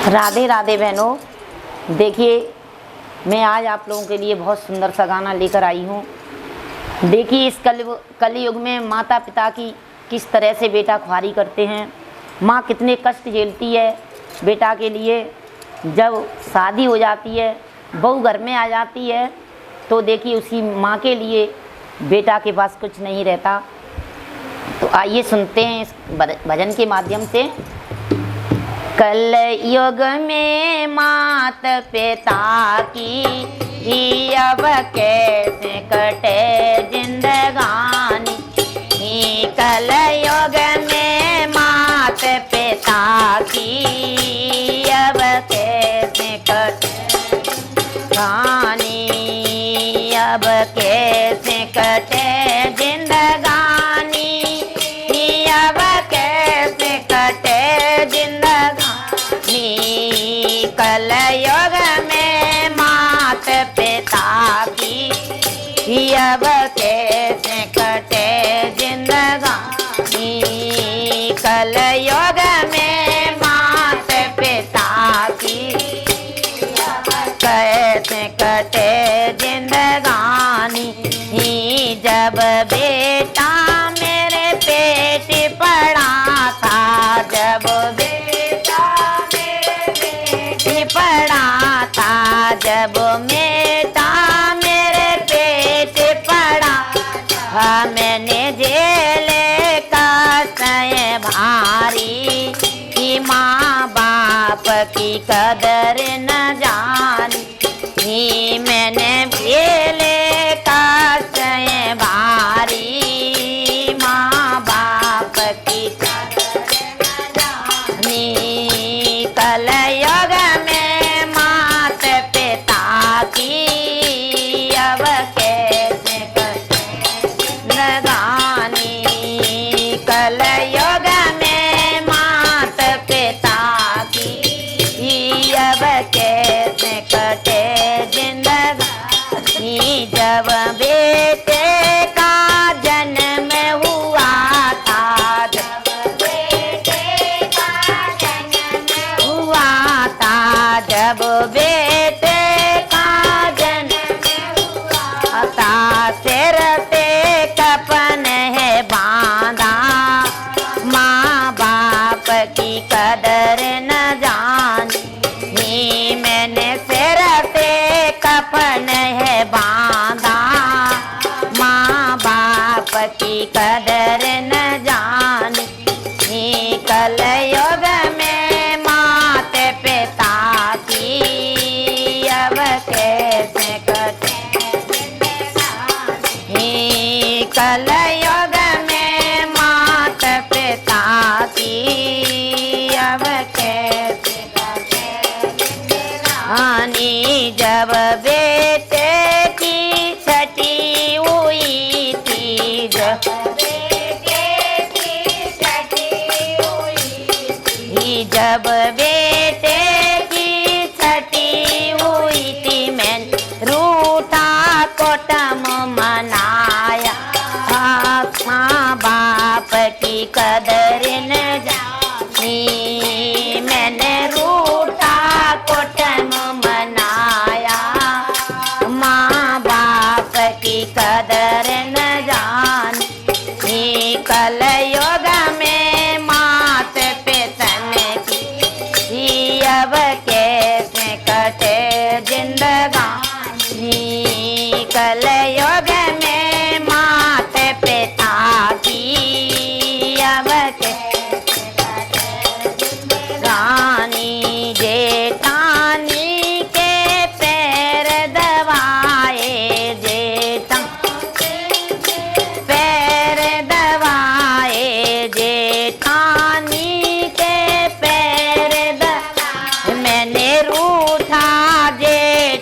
राधे राधे बहनों। देखिए, मैं आज आप लोगों के लिए बहुत सुंदर सा गाना लेकर आई हूँ। देखिए, इस कलयुग में माता पिता की किस तरह से बेटा ख्वारी करते हैं, माँ कितने कष्ट झेलती है बेटा के लिए। जब शादी हो जाती है, बहू घर में आ जाती है, तो देखिए उसी माँ के लिए बेटा के पास कुछ नहीं रहता। तो आइए सुनते हैं इस भजन के माध्यम से। कलयुग में मात पिता की अब कैसे कटे जिंदगानी। कलयुग में मात पिता की अब कैसे कटे गानी। अब कैसे कटे जिंदगानी। अब कैसे कटे जिंदगानी। कलयुग में मात पिता की अब कैसे कटे जिंदगानी। कलयुग में मात पिता की कैसे कटे जिंदगानी। जब बेटा मेरे पेट पड़ा था, जब बेटा मेरे पेट पड़ा था, जब बेटा मेरे पेट पड़ा था, मैंने जेल का सह भारी कि माँ बाप की कदर न जानी। मैंने जेल का सह भारी माँ बाप की कदर न जानी। कलयुग में मात पिता की अब कैसे कटे जिंदगानी। कलयुग में मात पिता की अब कैसे कटे जिंदगानी। जब बेटे का जन्म हुआ था, जब बेटे का जन्म हुआ था, जब बेटे का जन्म हुआ था, सिर पे कफन है बांधा, माँ बाप की कदर न जानी। मैंने सिर पे कफन है बांधा, माँ बाप की कदर न जानी। कलयुग में मात पिता की अब कैसे कटे जिंदगानी। कलयुग में मात पिता की अब कैसे कटे जिंदगानी। जब बेटे की छठी हुई थी, जब बेटे की छठी हुई थी, जब बेटे की छठी हुई थी, मैंने रूठा कुटुंब मनाया, माँ बाप की कदर न जानी। मैंने रूठा कुटुंब मनाया, माँ बाप की कदर न जानी। कलयुग में मात पितन की अब कैसे कटे जिंदगानी। कलयुग में मात पिता की अब कैसे कटे जिंदगानी। जेठानी के पैर दबाए, पैर दबाए, जेठानी के पैर दबाए। मैंने रूठा जेठ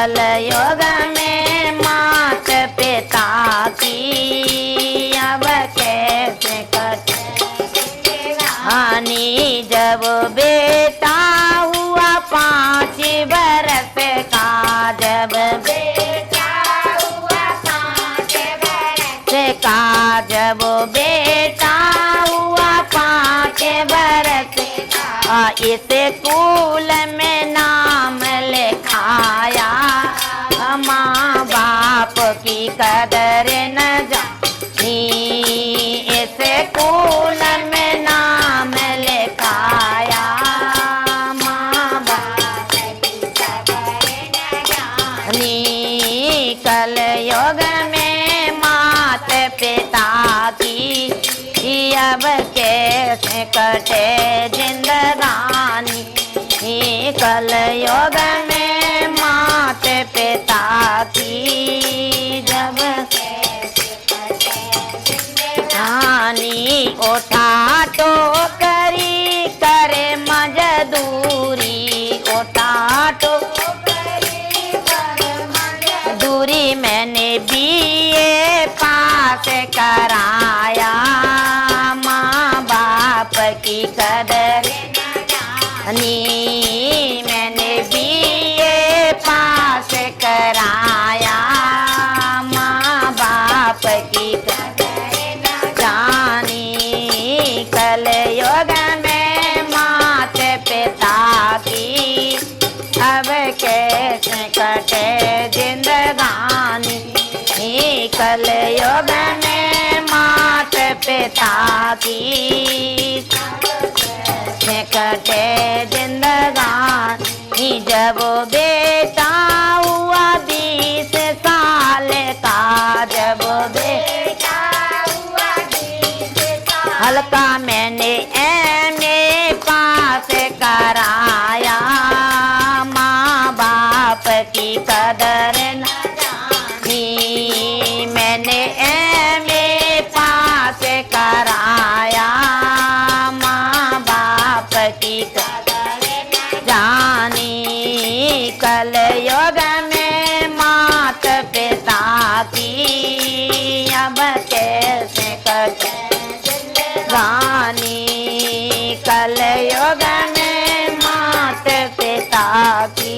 कलयुग में मात पिता की अब कैसे कटे हानि। जब बेटा हुआ 5 बरस का, जब बेटा हुआ 5 बरस का, जब बेटा हुआ 5 बरस का, इस स्कूल में नाम लिखाया। माँ बाप की कदर न जानी, इस स्कूल में नाम लिखाया। माँ बाप की कदर न जानी, कलयुग में मात पिता की अब कैसे कटे जिंदगानी। कलयुग में मात पिता की जब कैसे कटे जिंदगानी। उठा टोकरी करे मजदूरी, उठा टोकरी करे मजदूरी, मैंने BA पास कराया। माँ बाप की कदर न जानी, मैंने BA पास कराया। माँ बाप की कदर न जानी, कलयुग में मात पिता की अब कैसे कटे जिंदगानी। कलयुग में मात पिता की कैसे कटे जिंदगानी। जब बेटा हुआ 20 साल का, जब बेटा हुआ 20 साल, हल्का मैंने MA पास कराया। माँ बाप की कदर न जानी, मैंने MA पास कराया। माँ बाप की कदर न जानी, कलयुग में मात पिता की अब कैसे कटे जिंदगानी। कलयुग में मात पिता की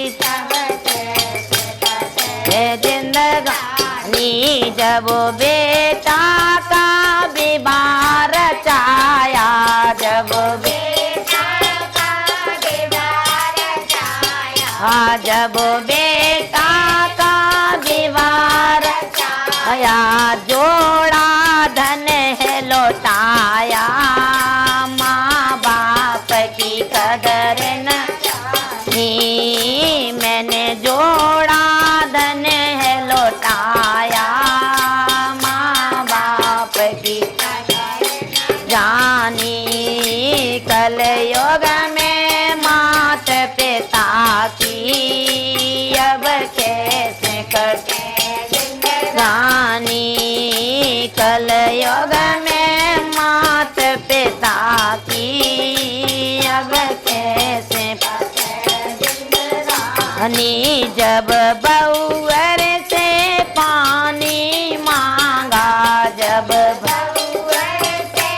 अब कैसे कटे जिंदगानी। जब बेटा का विवाह रचाया, जब बेटा का विवाह रचाया, जब बेटा का विवाह रचाया, जोड़ा धन है लौटाया। माँ बाप की कदर न जानी, मैंने जोड़ा धन है लौटाया। माँ बाप की कदर न जानी, कलयुग में मात पिता की अब कैसे कटे जिंदगानी। कलयुग में मात पिता की अब कैसे कटे जिंदगानी। जब बहुअर से पानी मांगा, जब बहुअर से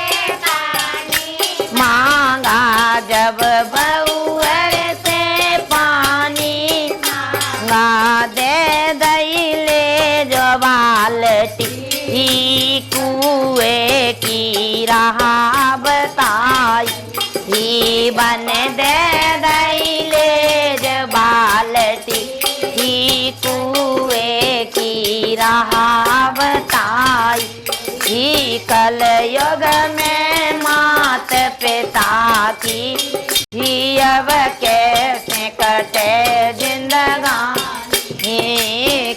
पानी मांगा, जब बहुअर से पानी मांगा, दे दईले जो बाल्टी कुएं की राह बताई। ही बन दे दईले जो बाल्टी कुएं की राह बताई। ही कलयुग में मात पिता की ही अब कैसे कटे जिंदगानी।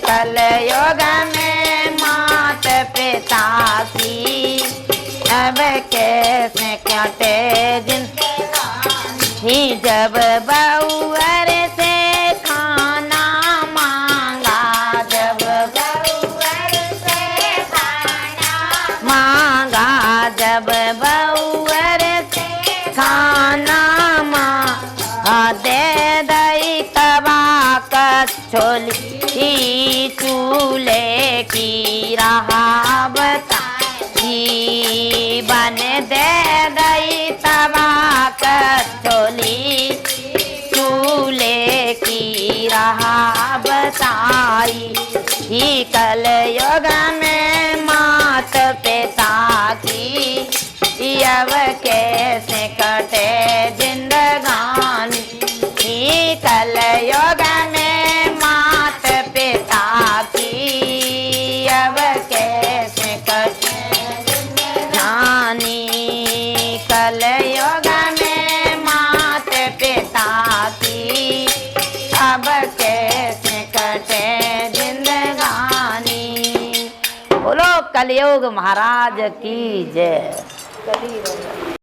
कलयुग में मात पिता की अब कैसे कटे जिंदगानी। जब बहुअर से खाना मांगा, जब बहुअर से खाना मांगा, जब बहुअर से खाना मांगा, दे दई तबाकत छोली चूल्हे की राह बताई, बन दे दई तवा छोली चूल्हे की राह बताई। ही कल युग में मात पिता की अब कैसे कटे जिंदगानी, ही कल युग में मात पिता की अब कैसे कटे जिंदगानी, कल युग में मात पिता की अब कैसे कटे जिंदगानी। बोलो कलयुग महाराज की जय।